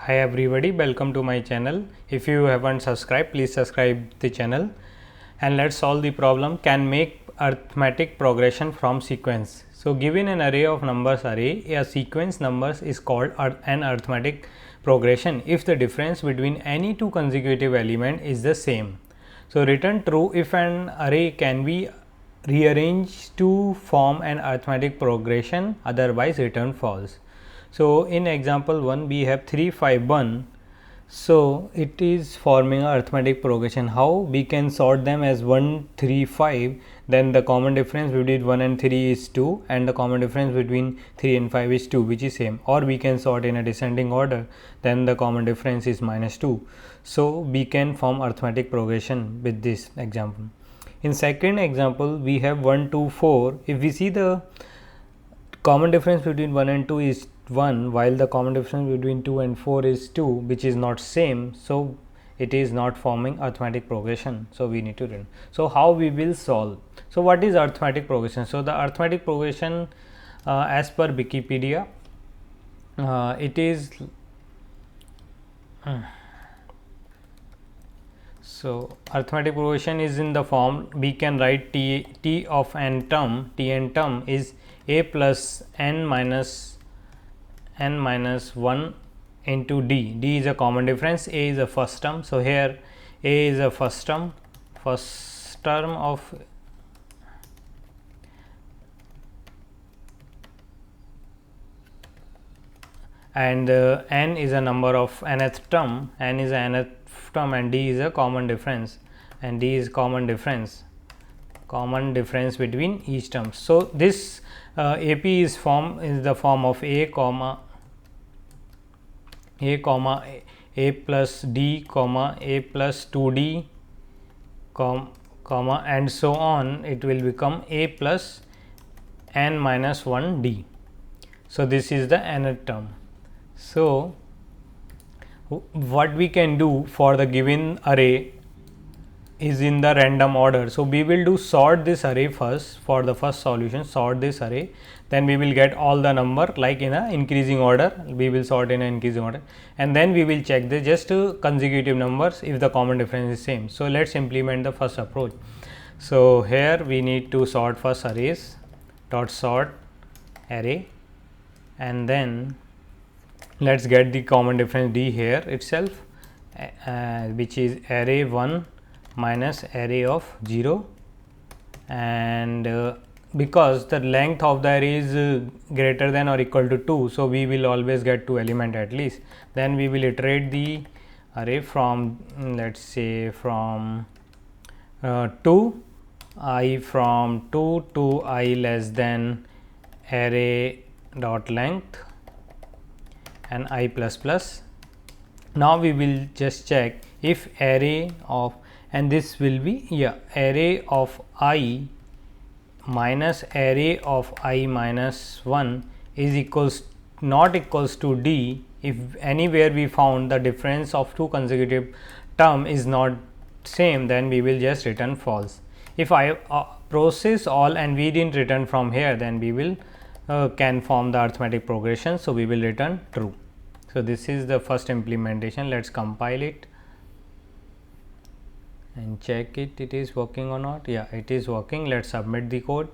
Hi everybody, welcome to my channel. If you haven't subscribed, please subscribe the channel and let's solve the problem. Can make arithmetic progression from sequence. So given an array of numbers array, a sequence numbers is called an arithmetic progression if the difference between any two consecutive element is the same. So return true if an array can be rearranged to form an arithmetic progression, otherwise return false. So in example 1 we have 3 5 1. So it is forming a arithmetic progression. How we can sort them as 1 3 5, then the common difference between 1 and 3 is 2 and the common difference between 3 and 5 is 2, which is same. Or we can sort in a descending order, then the common difference is -2. So we can form arithmetic progression with this example. In second example we have 1 2 4. If we see the common difference between 1 and 2 is 1, while the common difference between 2 and 4 is 2, which is not same. So it is not forming arithmetic progression. So we need to run. So how we will solve? So what is arithmetic progression? So the arithmetic progression as per Wikipedia, it is so arithmetic progression is in the form we can write t of n term. T n term is a plus n minus 1 into d. D is a common difference, a is a first term. So here a is a first term of and n is a number of nth term, n is a nth term and d is a common difference, and d is common difference between each term. So this AP is the form of a plus d a plus 2d and so on. It will become a plus n minus 1 d. So this is the nth term. So what we can do for the given array is in the random order. So we will do sort this array first. For the first solution, sort this array, then we will get all the number like in a increasing order. We will sort in an increasing order and then we will check the just consecutive numbers if the common difference is same. So let's implement the first approach. So here we need to sort first arrays dot sort array, and then let's get the common difference d here itself, which is array 1 minus array of 0, and because the length of the array is greater than or equal to 2, so we will always get 2 element at least. Then we will iterate the array from let's say from 2 I from 2 to I less than array dot length and I plus plus. Now we will just check if array of, and this will be array of I minus array of I minus 1 is not equals to d. If anywhere we found the difference of two consecutive term is not same, then we will just return false. If I process all and we didn't return from here, then we will can form the arithmetic progression. So we will return true. So this is the first implementation. Let's compile it and check it is working or not. Yeah, it is working. Let's submit the code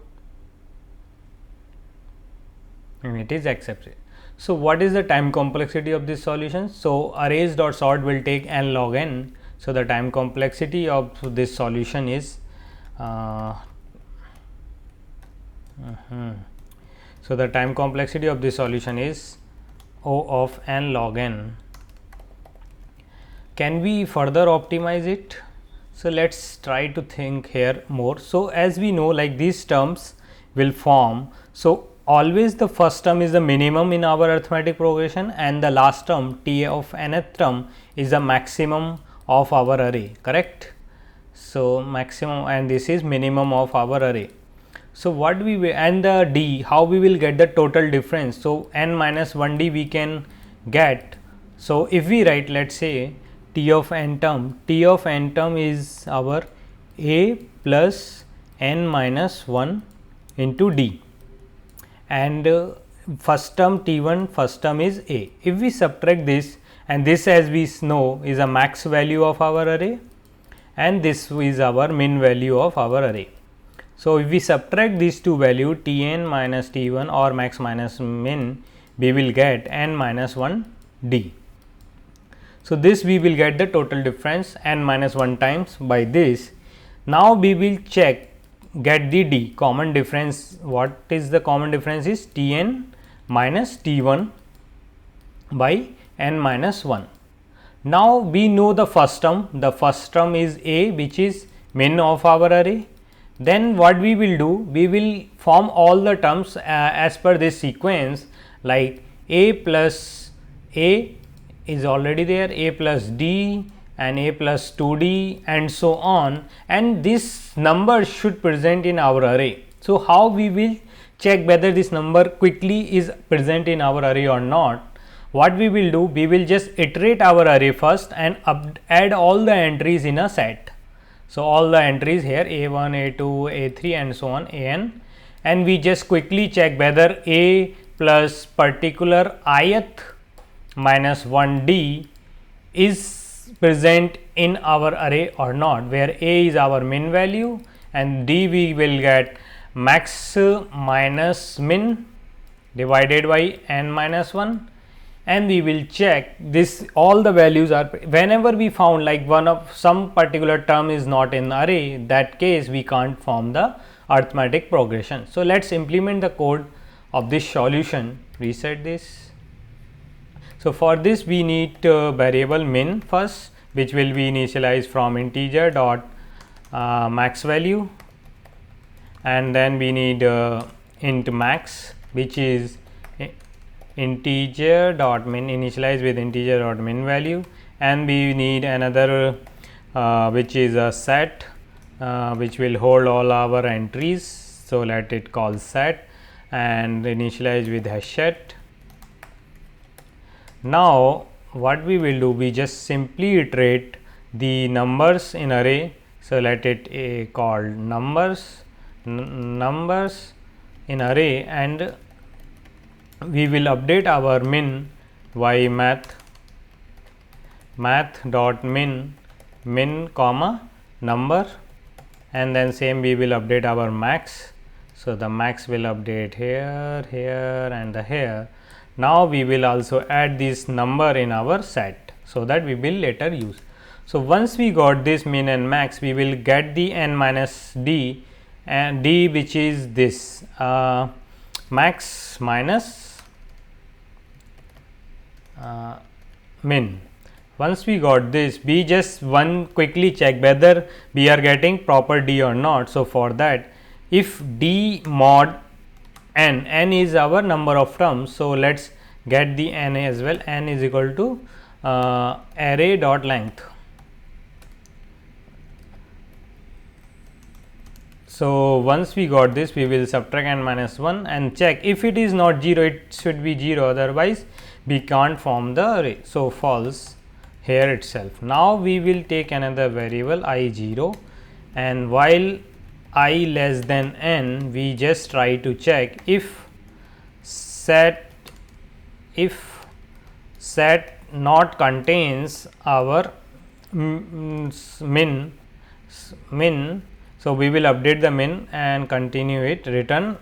and it is accepted. So what is the time complexity of this solution? So arrays dot sort will take n log n. So the time complexity of this solution is so the time complexity of this solution is O of n log n. Can we further optimize it? So let's try to think here more. So as we know, like these terms will form, so always the first term is the minimum in our arithmetic progression and the last term t of nth term is the maximum of our array, correct? So maximum, and this is minimum of our array. So what we will, and the d, how we will get the total difference? So n minus 1 d we can get. So if we write, let's say t of n term is our a plus n minus 1 into d, and first term T1 first term is a. If we subtract this and this, as we know, is a max value of our array, and this is our min value of our array. So, if we subtract these two values t n minus t 1 or max minus min, we will get n minus 1 d. So, this we will get the total difference n minus 1 times by this. Now, we will get the d common difference. What is the common difference is t n minus t 1 by n minus 1. Now, we know the first term is a, which is min of our array. Then what we will do, we will form all the terms as per this sequence, like a plus a is already there, a plus d and a plus 2d and so on, and this number should present in our array. So, how we will check whether this number quickly is present in our array or not? What we will do, we will just iterate our array first and add all the entries in a set. So, all the entries here a1, a2, a3 and so on an, and we just quickly check whether a plus particular ith minus 1d is present in our array or not, where a is our min value and d we will get max minus min divided by n minus 1, and we will check this all the values are, whenever we found like one of some particular term is not in the array, that case we can't form the arithmetic progression. So, let us implement the code of this solution. Reset this. So, for this we need variable min first, which will be initialized from integer dot max value, and then we need int max, which is integer dot min, initialize with integer dot min value, and we need another which is a set which will hold all our entries. So, let it call set and initialize with hash set. Now, what we will do, we just simply iterate the numbers in array. So, let it called numbers in array, and we will update our min by math dot min comma number, and then same we will update our max. So, the max will update here, here and here. Now, we will also add this number in our set, so that we will later use. So, once we got this min and max, we will get the n minus d, and d which is this max minus min. Once we got this, we just quickly check whether we are getting proper d or not. So, for that, if d mod n is our number of terms, so let us get the n as well. N is equal to array dot length. So, once we got this, we will subtract n minus 1 and check if it is not 0, it should be 0, otherwise we can't form the array. So, false here itself. Now, we will take another variable I 0, and while I less than n, we just try to check if set not contains our min. So, we will update the min and continue it, return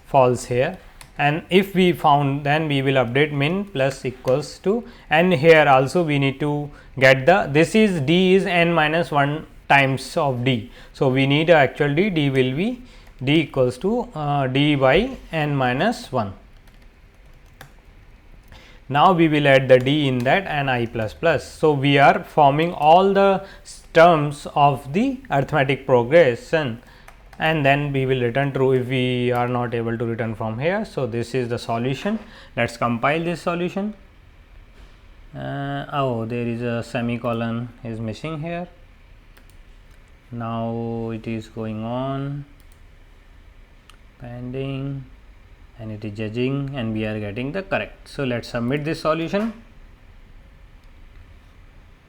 false here, and if we found, then we will update min plus equals to, and here also we need to get the, this is d is n minus 1 times of d. So, we need a actual d will be d equals to d by n minus 1. Now, we will add the d in that and I plus plus. So, we are forming all the terms of the arithmetic progression, and then we will return true if we are not able to return from here. So, this is the solution. Let us compile this solution. Oh, there is a semicolon is missing here. Now, it is going on pending and it is judging, and we are getting the correct. So, let us submit this solution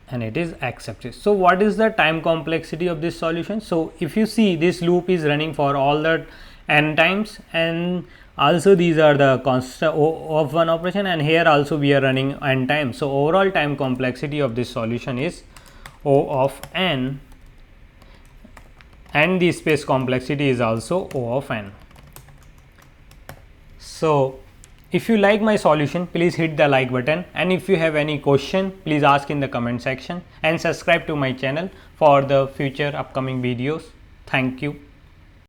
and it is accepted. So, what is the time complexity of this solution? So, if you see, this loop is running for all the n times, and Also these are the constant O of one operation, and here also we are running n time. So overall time complexity of this solution is O of n, and the space complexity is also O of n. So if you like my solution, please hit the like button, and if you have any question, please ask in the comment section, and subscribe to my channel for the future upcoming videos. Thank you.